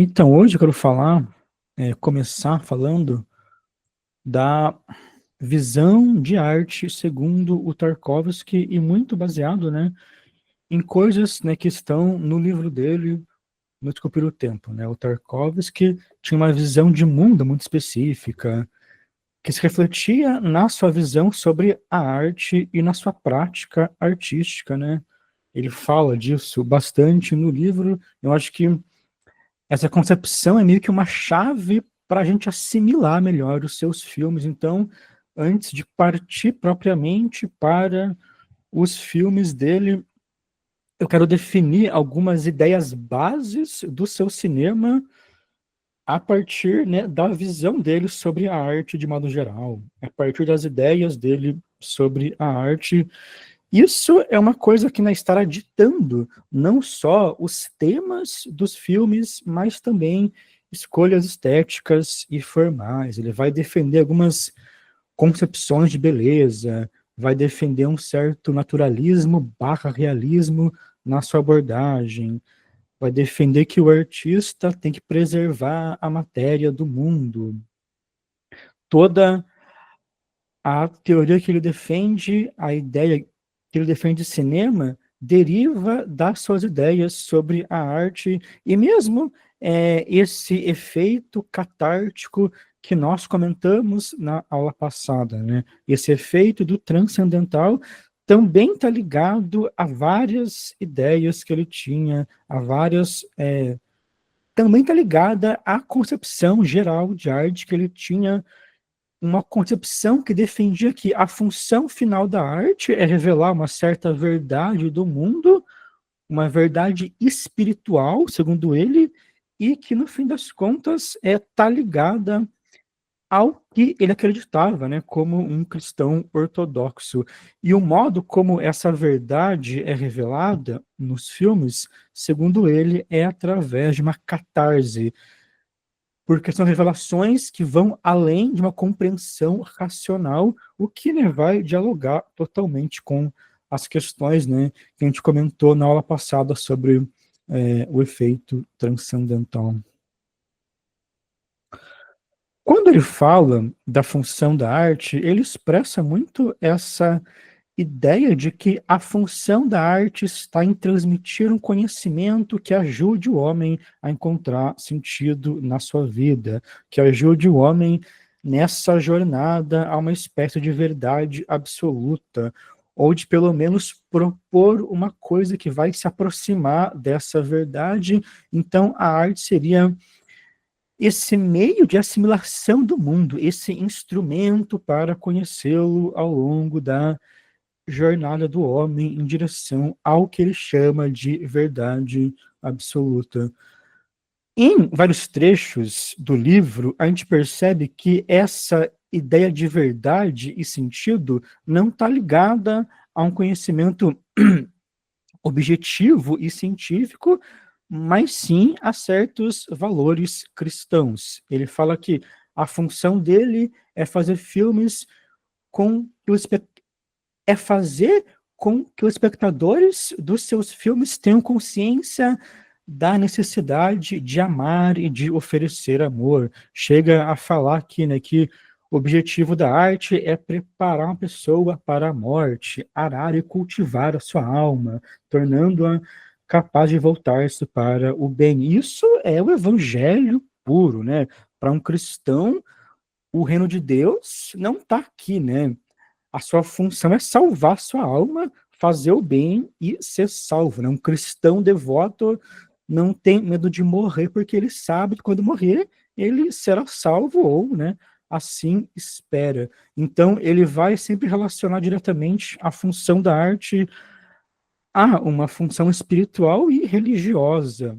Então, hoje eu quero começar falando da visão de arte segundo o Tarkovsky e muito baseado, né, em coisas, né, que estão no livro dele, No Desculpir o Tempo, né? O Tarkovsky tinha uma visão de mundo muito específica, que se refletia na sua visão sobre a arte e na sua prática artística, né? Ele fala disso bastante no livro. Eu acho que essa concepção é meio que uma chave para a gente assimilar melhor os seus filmes. Então, antes de partir propriamente para os filmes dele, eu quero definir algumas ideias bases do seu cinema a partir, né, da visão dele sobre a arte de modo geral, a partir das ideias dele sobre a arte. Isso é uma coisa que estará ditando não só os temas dos filmes, mas também escolhas estéticas e formais. Ele vai defender algumas concepções de beleza, vai defender um certo naturalismo barra realismo na sua abordagem, vai defender que o artista tem que preservar a matéria do mundo. Toda a teoria que ele defende, a ideia que ele defende de cinema, deriva das suas ideias sobre a arte e mesmo esse efeito catártico que nós comentamos na aula passada, né? Esse efeito do transcendental também está ligado a várias ideias que ele tinha, a várias também está ligada à concepção geral de arte que ele tinha, uma concepção que defendia que a função final da arte é revelar uma certa verdade do mundo, uma verdade espiritual, segundo ele, e que no fim das contas está ligada ao que ele acreditava, né, como um cristão ortodoxo. E o modo como essa verdade é revelada nos filmes, segundo ele, é através de uma catarse, porque são revelações que vão além de uma compreensão racional, o que, né, vai dialogar totalmente com as questões, né, que a gente comentou na aula passada sobre o efeito transcendental. Quando ele fala da função da arte, ele expressa muito essa ideia de que a função da arte está em transmitir um conhecimento que ajude o homem a encontrar sentido na sua vida, que ajude o homem nessa jornada a uma espécie de verdade absoluta, ou de pelo menos propor uma coisa que vai se aproximar dessa verdade. Então, a arte seria esse meio de assimilação do mundo, esse instrumento para conhecê-lo ao longo da jornada do homem em direção ao que ele chama de verdade absoluta. Em vários trechos do livro, a gente percebe que essa ideia de verdade e sentido não está ligada a um conhecimento objetivo e científico, mas sim a certos valores cristãos. Ele fala que a função dele é fazer filmes com que é fazer com que os espectadores dos seus filmes tenham consciência da necessidade de amar e de oferecer amor. Chega a falar aqui, né, que o objetivo da arte é preparar uma pessoa para a morte, arar e cultivar a sua alma, tornando-a capaz de voltar-se para o bem. Isso é o evangelho puro, né? Para um cristão, o reino de Deus não está aqui, né? A sua função é salvar sua alma, fazer o bem e ser salvo, né? Um cristão devoto não tem medo de morrer, porque ele sabe que quando morrer, ele será salvo ou, né, assim espera. Então, ele vai sempre relacionar diretamente a função da arte a uma função espiritual e religiosa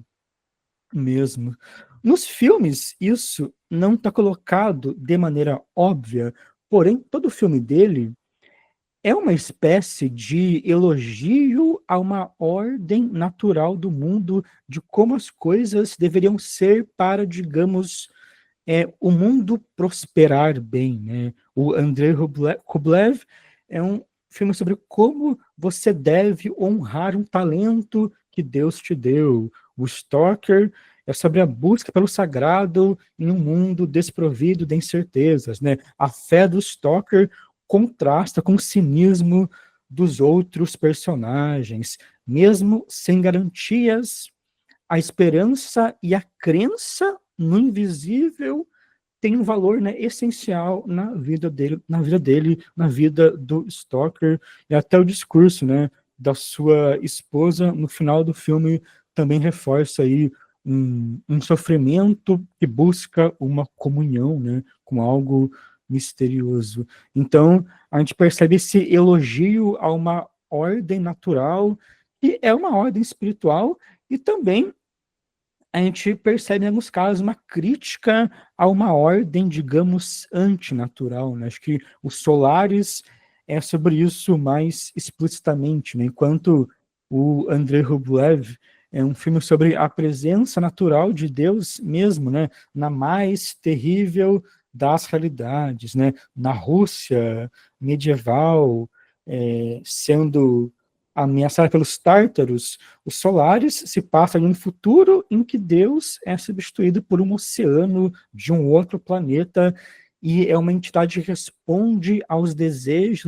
mesmo. Nos filmes, isso não está colocado de maneira óbvia, porém, todo filme dele é uma espécie de elogio a uma ordem natural do mundo, de como as coisas deveriam ser para, digamos, o mundo prosperar bem, né? O Andrei Rublev é um filme sobre como você deve honrar um talento que Deus te deu. O Stoker é sobre a busca pelo sagrado em um mundo desprovido de incertezas, né? A fé do Stoker contrasta com o cinismo dos outros personagens, mesmo sem garantias, a esperança e a crença no invisível tem um valor, né, essencial na vida do Stoker, e até o discurso, né, da sua esposa no final do filme também reforça aí um sofrimento que busca uma comunhão, né, com algo misterioso. Então, a gente percebe esse elogio a uma ordem natural, que é uma ordem espiritual, e também a gente percebe em alguns casos uma crítica a uma ordem, digamos, antinatural, né? Acho que o Solaris é sobre isso mais explicitamente, né? Enquanto o Andrei Rublev é um filme sobre a presença natural de Deus mesmo, né? Na mais terrível das realidades, né? Na Rússia medieval, sendo ameaçada pelos tártaros, o Solaris se passa em um futuro em que Deus é substituído por um oceano de um outro planeta e é uma entidade que responde aos desejos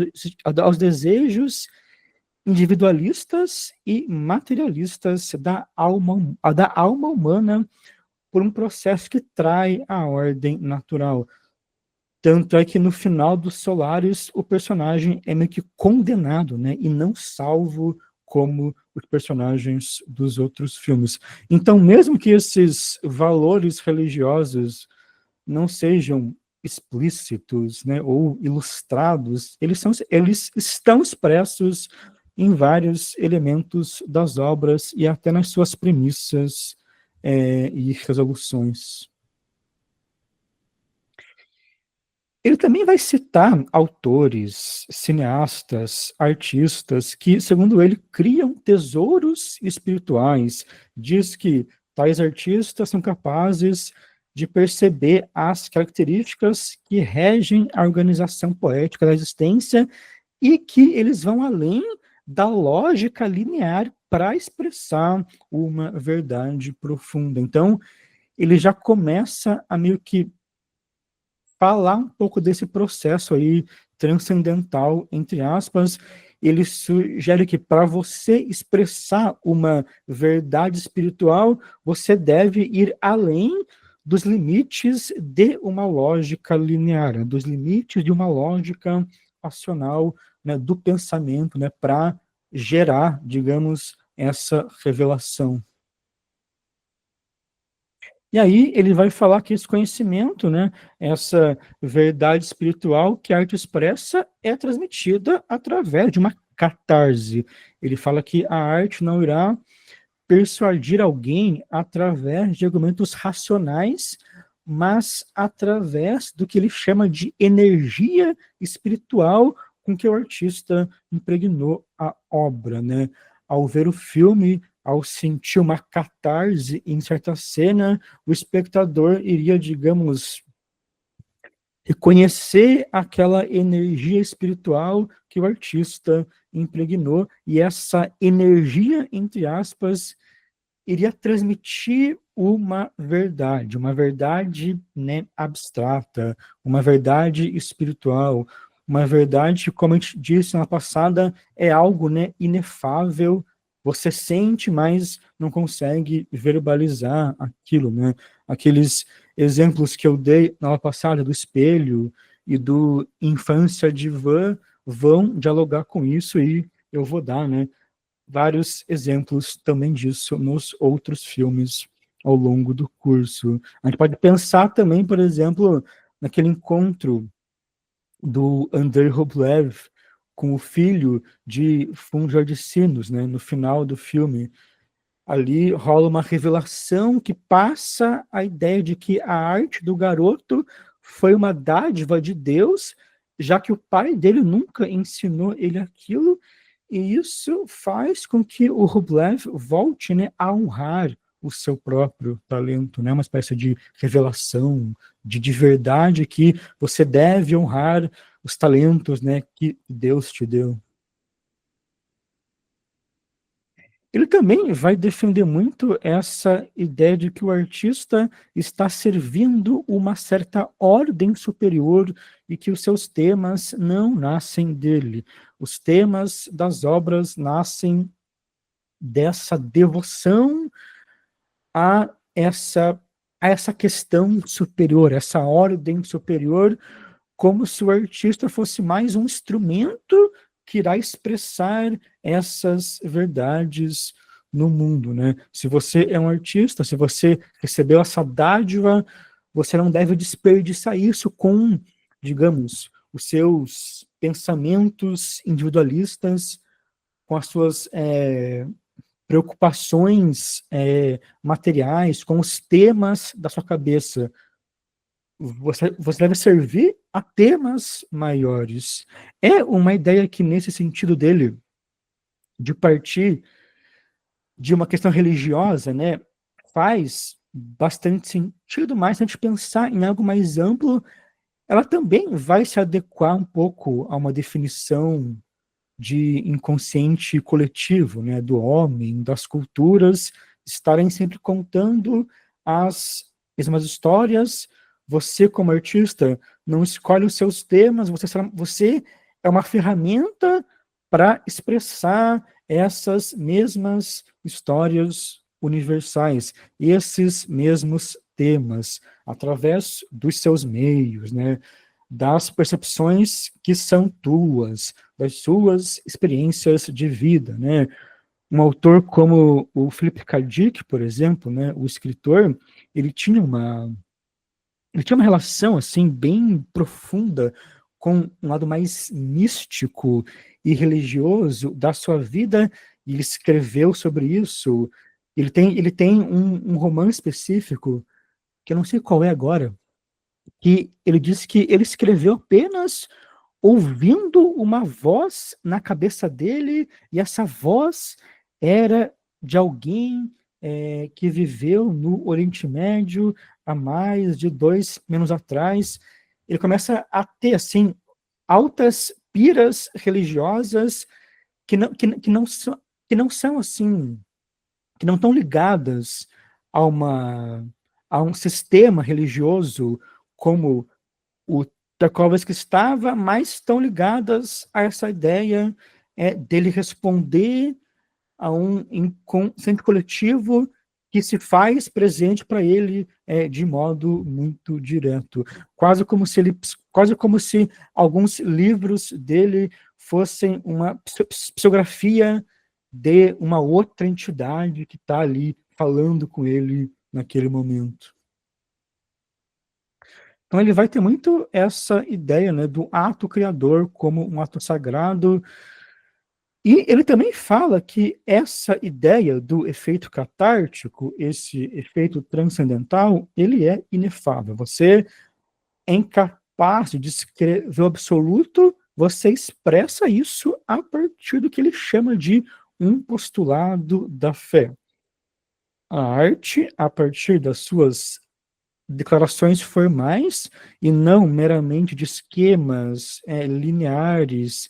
individualistas e materialistas da alma humana por um processo que trai a ordem natural. Tanto é que no final do Solaris, o personagem é meio que condenado, né? E não salvo como os personagens dos outros filmes. Então, mesmo que esses valores religiosos não sejam explícitos, né, ou ilustrados, eles estão expressos em vários elementos das obras e até nas suas premissas e resoluções. Ele também vai citar autores, cineastas, artistas que, segundo ele, criam tesouros espirituais. Diz que tais artistas são capazes de perceber as características que regem a organização poética da existência e que eles vão além da lógica linear para expressar uma verdade profunda. Então, ele já começa a meio que falar um pouco desse processo aí transcendental, entre aspas. Ele sugere que para você expressar uma verdade espiritual, você deve ir além dos limites de uma lógica linear, né, dos limites de uma lógica racional, né, do pensamento, né, para gerar, digamos, essa revelação. E aí ele vai falar que esse conhecimento, né, essa verdade espiritual que a arte expressa é transmitida através de uma catarse. Ele fala que a arte não irá persuadir alguém através de argumentos racionais, mas através do que ele chama de energia espiritual com que o artista impregnou a obra, né? Ao ver o filme, ao sentir uma catarse em certa cena, o espectador iria, digamos, reconhecer aquela energia espiritual que o artista impregnou, e essa energia, entre aspas, iria transmitir uma verdade, né, abstrata, uma verdade espiritual, uma verdade que, como a gente disse na passada, é algo, né, inefável. Você sente, mas não consegue verbalizar aquilo, né? Aqueles exemplos que eu dei na aula passada do espelho e do infância divã vão dialogar com isso, e eu vou dar, né, vários exemplos também disso nos outros filmes ao longo do curso. A gente pode pensar também, por exemplo, naquele encontro do Andrei Rublev com o filho de Fungiar de Sinos, né, no final do filme. Ali rola uma revelação que passa a ideia de que a arte do garoto foi uma dádiva de Deus, já que o pai dele nunca ensinou ele aquilo, e isso faz com que o Rublev volte, né, a honrar o seu próprio talento, né, uma espécie de revelação, de verdade, que você deve honrar os talentos, né, que Deus te deu. Ele também vai defender muito essa ideia de que o artista está servindo uma certa ordem superior e que os seus temas não nascem dele. Os temas das obras nascem dessa devoção a essa, a essa questão superior, essa ordem superior, como se o artista fosse mais um instrumento que irá expressar essas verdades no mundo, né? Se você é um artista, se você recebeu essa dádiva, você não deve desperdiçar isso com, digamos, os seus pensamentos individualistas, com as suas preocupações materiais, com os temas da sua cabeça. Você deve servir a temas maiores. É uma ideia que, nesse sentido dele, de partir de uma questão religiosa, né, faz bastante sentido, mas se a gente pensar em algo mais amplo, ela também vai se adequar um pouco a uma definição de inconsciente coletivo, né, do homem, das culturas, estarem sempre contando as mesmas histórias. Você, como artista, não escolhe os seus temas, você é uma ferramenta para expressar essas mesmas histórias universais, esses mesmos temas, através dos seus meios, né, das percepções que são tuas, das suas experiências de vida, né? Um autor como o Philip K. Dick, por exemplo, né, o escritor, ele tinha uma ele tinha uma relação assim bem profunda com um lado mais místico e religioso da sua vida, e ele escreveu sobre isso. Ele tem um romance específico, que eu não sei qual é agora, que ele disse que ele escreveu apenas ouvindo uma voz na cabeça dele, e essa voz era de alguém que viveu no Oriente Médio há mais de 2 mil anos atrás. Ele começa a ter, assim, altas piras religiosas que não são, assim, que não estão ligadas a, a um sistema religioso como o Tarkovsky estava, mas estão ligadas a essa ideia dele responder a um inconsciente coletivo que se faz presente para ele de modo muito direto, quase como se alguns livros dele fossem uma psicografia de uma outra entidade que está ali falando com ele naquele momento. Então ele vai ter muito essa ideia, né, do ato criador como um ato sagrado, e ele também fala que essa ideia do efeito catártico, esse efeito transcendental, ele é inefável. Você é incapaz de descrever o absoluto, você expressa isso a partir do que ele chama de um postulado da fé. A arte, a partir das suas declarações formais e não meramente de esquemas lineares,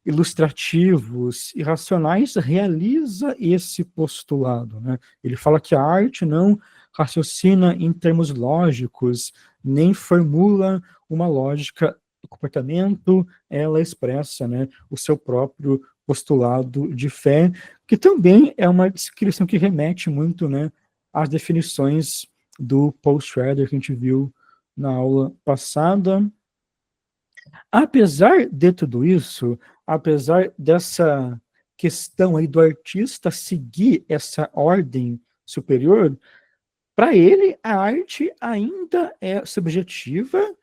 ilustrativos e racionais, realiza esse postulado, né? Ele fala que a arte não raciocina em termos lógicos, nem formula uma lógica do comportamento, ela expressa, né, o seu próprio postulado de fé, que também é uma descrição que remete muito, né, às definições do Paul Schrader que a gente viu na aula passada. Apesar de tudo isso, apesar dessa questão aí do artista seguir essa ordem superior, para ele a arte ainda é subjetiva,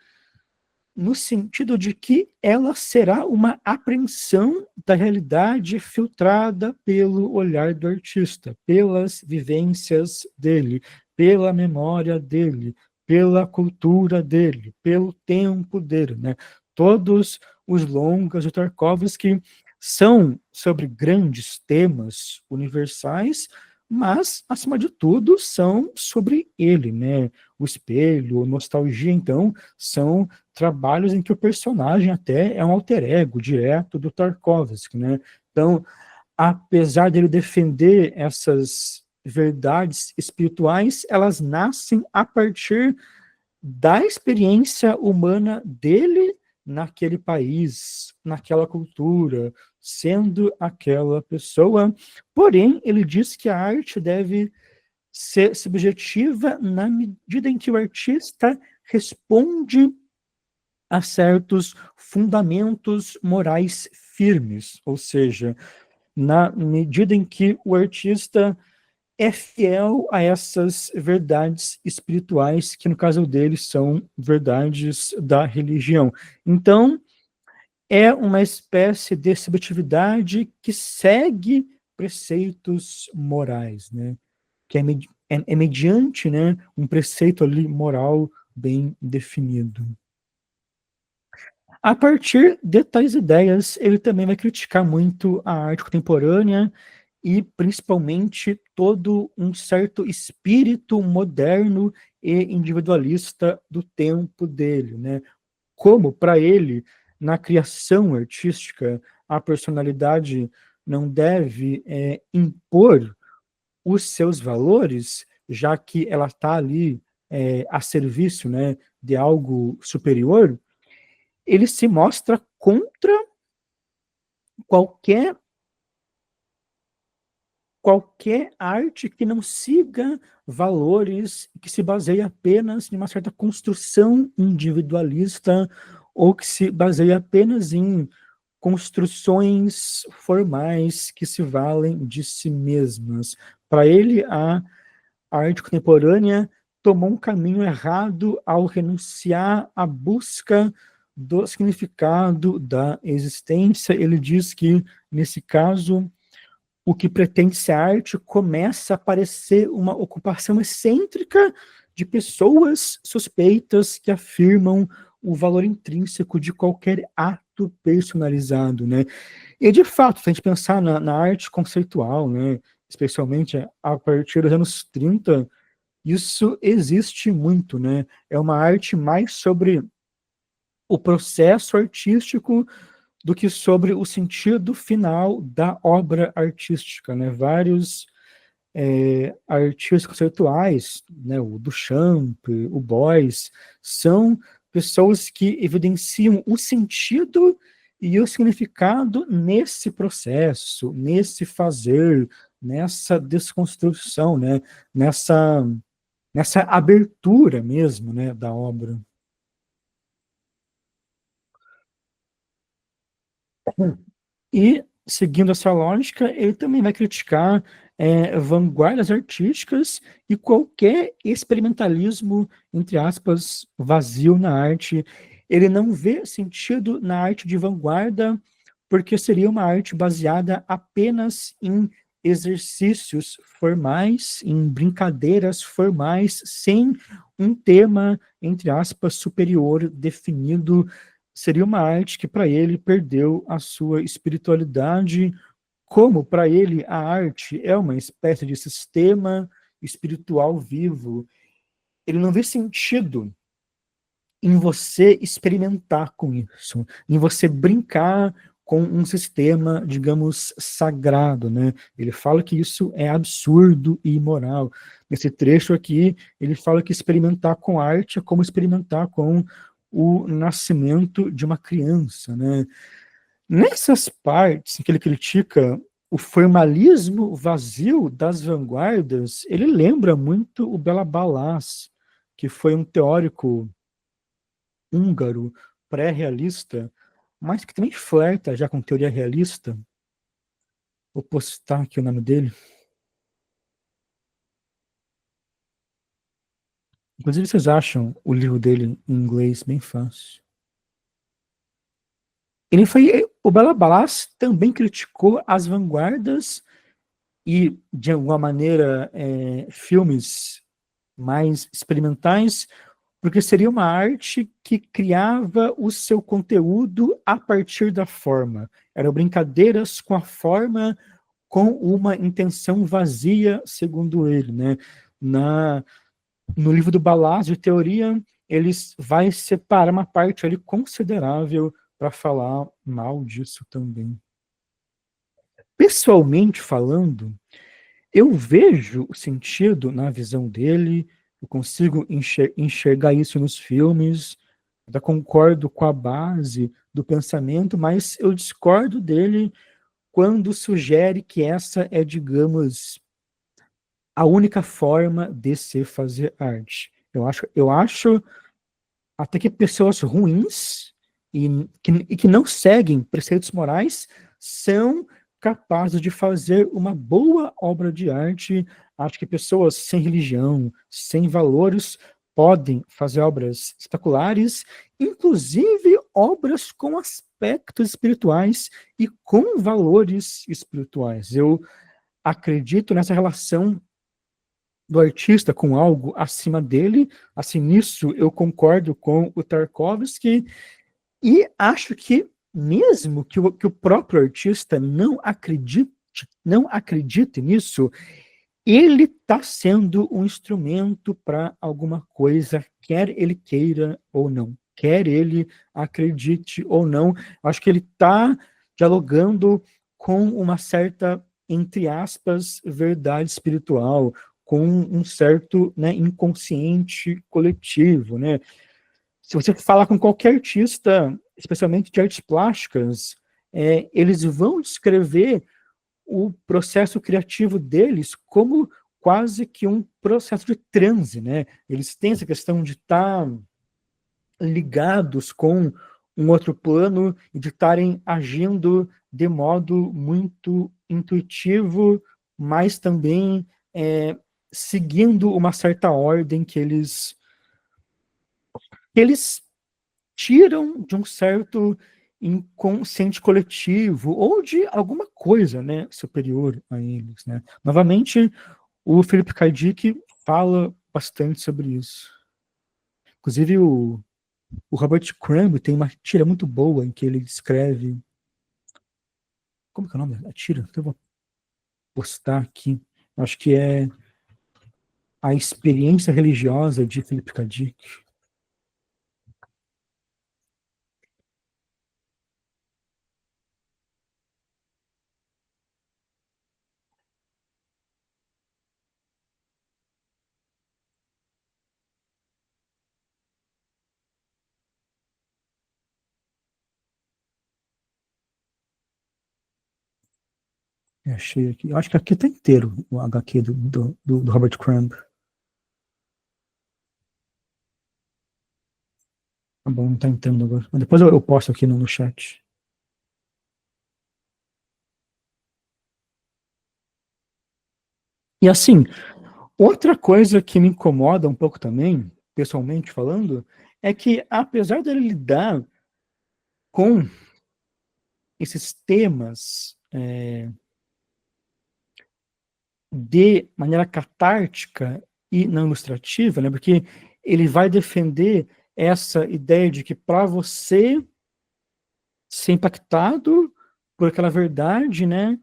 no sentido de que ela será uma apreensão da realidade filtrada pelo olhar do artista, pelas vivências dele, pela memória dele, pela cultura dele, pelo tempo dele, né? Todos os longas de Tarkovsky são sobre grandes temas universais, mas, acima de tudo, são sobre ele, né? O espelho, a nostalgia, então, são trabalhos em que o personagem até é um alter ego direto do Tarkovsky, né? Então, apesar dele defender essas verdades espirituais, elas nascem a partir da experiência humana dele naquele país, naquela cultura, sendo aquela pessoa. Porém, ele diz que a arte deve ser subjetiva na medida em que o artista responde a certos fundamentos morais firmes, ou seja, na medida em que o artista é fiel a essas verdades espirituais, que no caso dele são verdades da religião. Então, é uma espécie de subjetividade que segue preceitos morais, né? Que é mediante, né, um preceito ali moral bem definido. A partir de tais ideias, ele também vai criticar muito a arte contemporânea e principalmente todo um certo espírito moderno e individualista do tempo dele, né? Como para ele, na criação artística, a personalidade não deve impor os seus valores, já que ela está ali a serviço, né, de algo superior. Ele se mostra contra qualquer qualquer arte que não siga valores, que se baseie apenas em uma certa construção individualista ou que se baseie apenas em construções formais que se valem de si mesmas. Para ele, a arte contemporânea tomou um caminho errado ao renunciar à busca do significado da existência. Ele diz que, nesse caso, o que pretende ser arte começa a parecer uma ocupação excêntrica de pessoas suspeitas que afirmam o valor intrínseco de qualquer ato personalizado, né? E, de fato, se a gente pensar na arte conceitual, né, especialmente a partir dos anos 30, isso existe muito, né? É uma arte mais sobre o processo artístico do que sobre o sentido final da obra artística, né? Vários artistas conceituais, né? O Duchamp, o Beuys, são pessoas que evidenciam o sentido e o significado nesse processo, nesse fazer, nessa desconstrução, né? Nessa abertura mesmo, né, da obra. E, seguindo essa lógica, ele também vai criticar vanguardas artísticas e qualquer experimentalismo, entre aspas, vazio na arte. Ele não vê sentido na arte de vanguarda, porque seria uma arte baseada apenas em exercícios formais, em brincadeiras formais, sem um tema, entre aspas, superior definido. Seria uma arte que para ele perdeu a sua espiritualidade, como para ele a arte é uma espécie de sistema espiritual vivo. Ele não vê sentido em você experimentar com isso, em você brincar com um sistema, digamos, sagrado, né? Ele fala que isso é absurdo e imoral. Nesse trecho aqui, ele fala que experimentar com arte é como experimentar com o nascimento de uma criança, né? Nessas partes em que ele critica o formalismo vazio das vanguardas, ele lembra muito o Béla Balázs, que foi um teórico húngaro pré-realista, mas que também flerta já com teoria realista. Vou postar aqui o nome dele. Inclusive, vocês acham o livro dele em inglês bem fácil. O Béla Balázs também criticou as vanguardas e, de alguma maneira, filmes mais experimentais, porque seria uma arte que criava o seu conteúdo a partir da forma. Eram brincadeiras com a forma, com uma intenção vazia, segundo ele, né? No livro do Balázs de teoria, ele vai separar uma parte ali considerável para falar mal disso também. pessoalmente falando, eu vejo o sentido na visão dele, eu consigo enxergar isso nos filmes, eu concordo com a base do pensamento, mas eu discordo dele quando sugere que essa é, digamos, a única forma de se fazer arte. Eu acho até que pessoas ruins e que não seguem preceitos morais são capazes de fazer uma boa obra de arte. Acho que pessoas sem religião, sem valores, podem fazer obras espetaculares, inclusive obras com aspectos espirituais e com valores espirituais. Eu acredito nessa relação do artista com algo acima dele. Assim, nisso eu concordo com o Tarkovsky e acho que mesmo que o próprio artista não acredite nisso, ele está sendo um instrumento para alguma coisa, quer ele queira ou não, quer ele acredite ou não. Acho que ele está dialogando com uma certa, entre aspas, verdade espiritual, com um certo, né, inconsciente coletivo, né? Se você falar com qualquer artista, especialmente de artes plásticas, eles vão descrever o processo criativo deles como quase que um processo de transe, né? Eles têm essa questão de estar ligados com um outro plano e de estarem agindo de modo muito intuitivo, mas também seguindo uma certa ordem que eles tiram de um certo inconsciente coletivo ou de alguma coisa, né, superior a eles, né? Novamente, o Philip K. Dick fala bastante sobre isso. Inclusive, o Robert Crumb tem uma tira muito boa em que ele descreve. Como que é o nome da tira? Então, eu vou postar aqui. Acho que é a experiência religiosa de Philip K. Dick. Achei aqui. Eu acho que aqui está inteiro o HQ do Robert Crumb. Tá bom, não tá entrando agora. Mas depois eu posto aqui no chat. E assim, outra coisa que me incomoda um pouco também, pessoalmente falando, é que apesar dele lidar com esses temas de maneira catártica e não ilustrativa, né, porque ele vai defender essa ideia de que para você ser impactado por aquela verdade, né,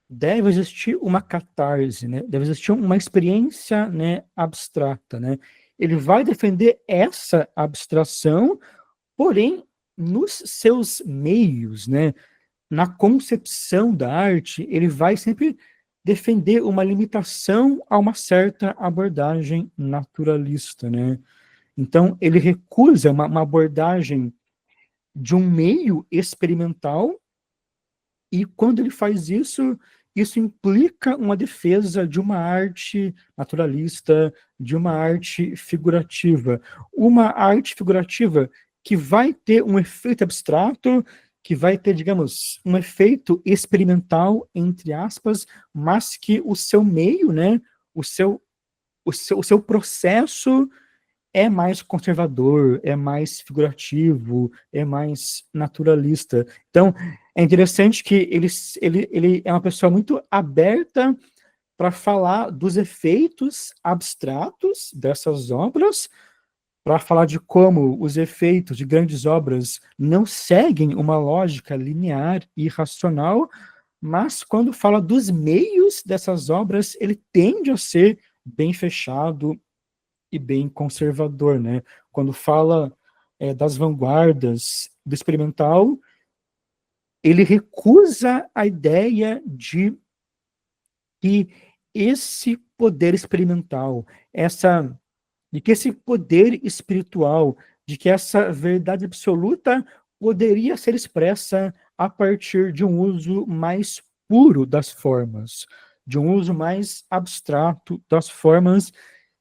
deve existir uma catarse, né? Deve existir uma experiência, né, abstrata, né? Ele vai defender essa abstração, porém, nos seus meios, né, na concepção da arte, ele vai sempre defender uma limitação a uma certa abordagem naturalista, né? Então, ele recusa uma abordagem de um meio experimental. E quando ele faz isso, isso implica uma defesa de uma arte naturalista, de uma arte figurativa. Uma arte figurativa que vai ter um efeito abstrato, que vai ter, digamos, um efeito experimental, entre aspas, mas que o seu meio, né, o seu processo é mais conservador, é mais figurativo, é mais naturalista. Então, é interessante que ele é uma pessoa muito aberta para falar dos efeitos abstratos dessas obras, para falar de como os efeitos de grandes obras não seguem uma lógica linear e racional, mas quando fala dos meios dessas obras, ele tende a ser bem fechado e bem conservador, né? Quando fala das vanguardas do experimental, ele recusa a ideia de que esse poder experimental, de que esse poder espiritual, de que essa verdade absoluta poderia ser expressa a partir de um uso mais puro das formas, de um uso mais abstrato das formas,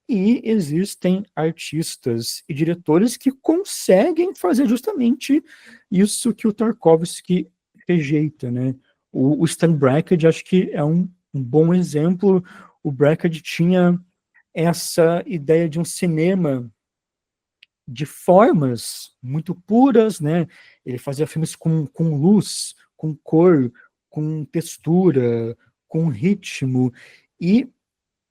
e existem artistas e diretores que conseguem fazer justamente isso que o Tarkovsky rejeita, né? O Stan Brakhage acho que é um bom exemplo. O Brakhage tinha essa ideia de um cinema de formas muito puras, né? Ele fazia filmes com luz, com cor, com textura, com ritmo, e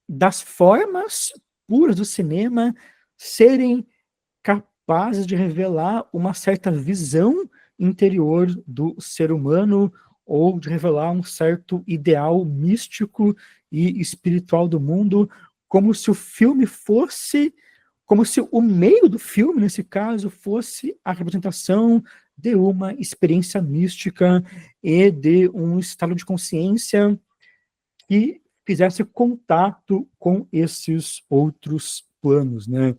das formas puras do cinema serem capazes de revelar uma certa visão interior do ser humano, ou de revelar um certo ideal místico e espiritual do mundo, como se o filme fosse, como se o meio do filme, nesse caso, fosse a representação de uma experiência mística e de um estado de consciência que fizesse contato com esses outros planos, né?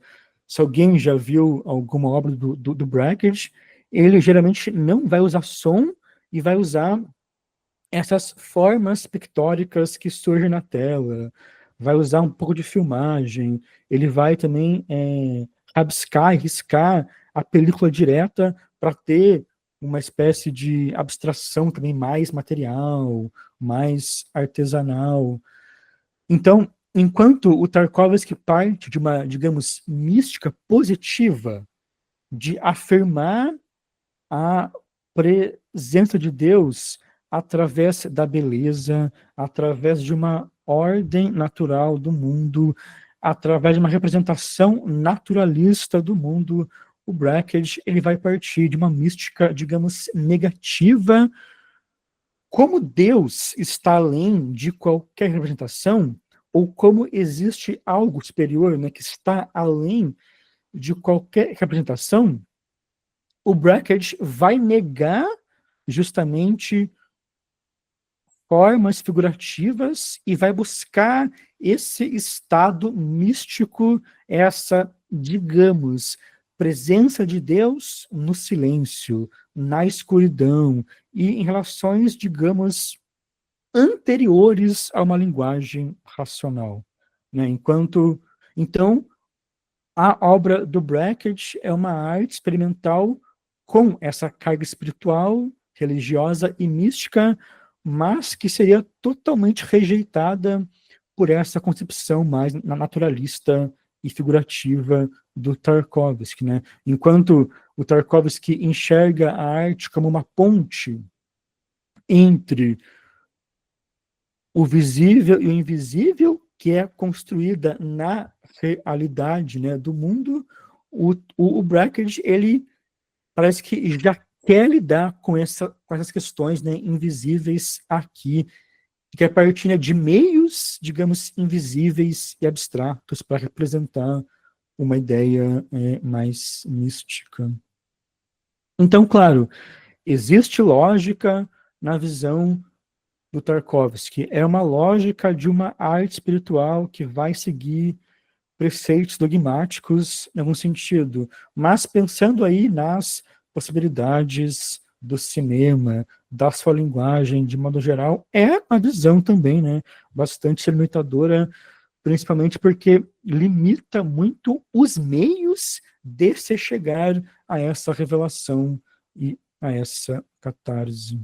Se alguém já viu alguma obra do Brakhage, ele geralmente não vai usar som e vai usar essas formas pictóricas que surgem na tela, vai usar um pouco de filmagem, ele vai também rabiscar e riscar a película direta para ter uma espécie de abstração também mais material, mais artesanal. Então, enquanto o Tarkovsky parte de uma, digamos, mística positiva, de afirmar a presença de Deus através da beleza, através de uma ordem natural do mundo, através de uma representação naturalista do mundo, o Brakhage ele vai partir de uma mística, digamos, negativa. Como Deus está além de qualquer representação, ou como existe algo superior, né, que está além de qualquer representação, o Brakhage vai negar justamente formas figurativas e vai buscar esse estado místico, essa, digamos, presença de Deus no silêncio, na escuridão e em relações, digamos, anteriores a uma linguagem racional, né? Então, a obra do Brakhage é uma arte experimental com essa carga espiritual, religiosa e mística, mas que seria totalmente rejeitada por essa concepção mais naturalista e figurativa do Tarkovsky, né? Enquanto o Tarkovsky enxerga a arte como uma ponte entre o visível e o invisível, que é construída na realidade, né, do mundo, o Brakhage, ele parece que já quer lidar com essas questões, né, invisíveis aqui, que é partir, né, de meios, digamos, invisíveis e abstratos para representar uma ideia mais mística. Então, claro, existe lógica na visão do Tarkovsky. É uma lógica de uma arte espiritual que vai seguir preceitos dogmáticos em algum sentido, mas pensando aí nas possibilidades do cinema, da sua linguagem, de modo geral, é uma visão também, né, bastante limitadora, principalmente porque limita muito os meios de se chegar a essa revelação e a essa catarse.